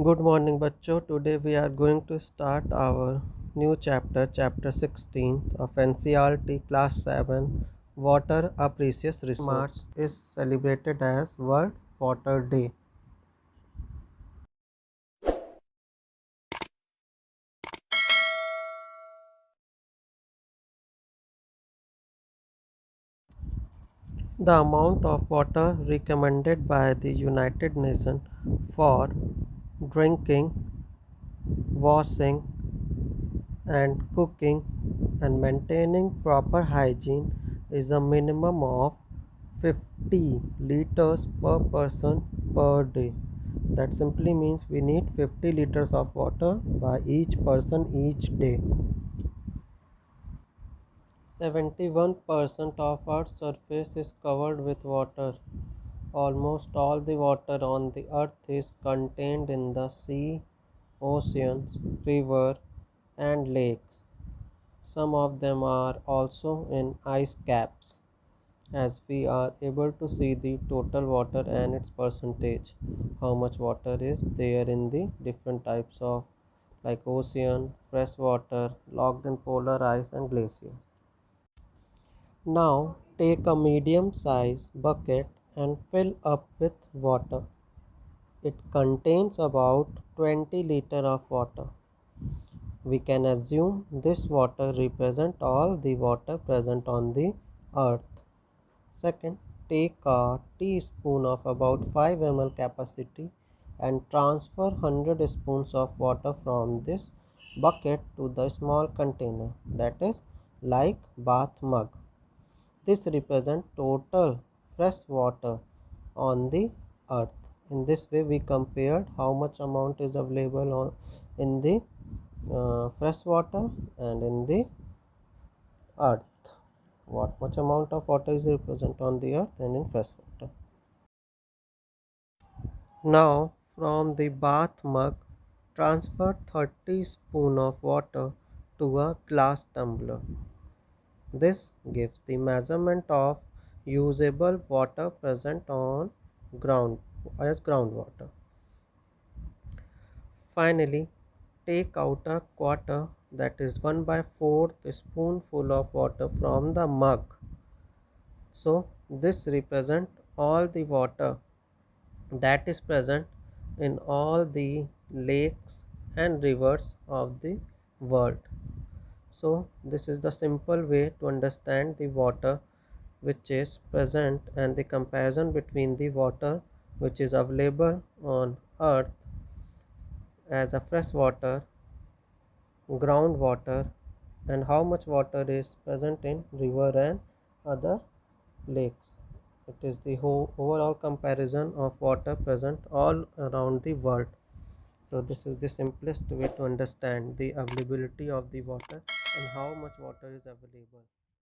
Good morning, बच्चों. Today we are going to start our new chapter, chapter 16 of NCERT Class 7, Water, a Precious Resource. March is celebrated as World Water Day. The amount of water recommended by the United Nations for drinking, washing, and cooking and maintaining proper hygiene is a minimum of 50 liters per person per day. That simply means we need 50 liters of water by each person each day. 71% of our surface is covered with water. Almost all the water on the earth is contained in the sea, oceans, river, and lakes. Some of them are also in ice caps, as we are able to see the total water and its percentage, how much water is there in the different types of like ocean, fresh water, locked in polar ice and glaciers. Now take a medium size bucket and fill up with water. It contains about 20 liters of water. We can assume this water represents all the water present on the earth. Second, take a teaspoon of about 5 ml capacity and transfer 100 spoons of water from this bucket to the small container, that is like bath mug. This represents total fresh water on the earth. In this way we compared how much amount is available in the fresh water and in the earth, what much amount of water is represent on the earth and in fresh water. Now from the bath mug transfer 30 spoon of water to a glass tumbler. This gives the measurement of usable water present on ground as groundwater. Finally, take out a quarter, that is 1 by 4th spoonful of water from the mug. So this represents all the water that is present in all the lakes and rivers of the world. So this is the simple way to understand the water which is present and the comparison between the water which is available on earth as a fresh water, groundwater, and how much water is present in river and other lakes. It is the whole overall comparison of water present all around the world. So this is the simplest way to understand the availability of the water and how much water is available.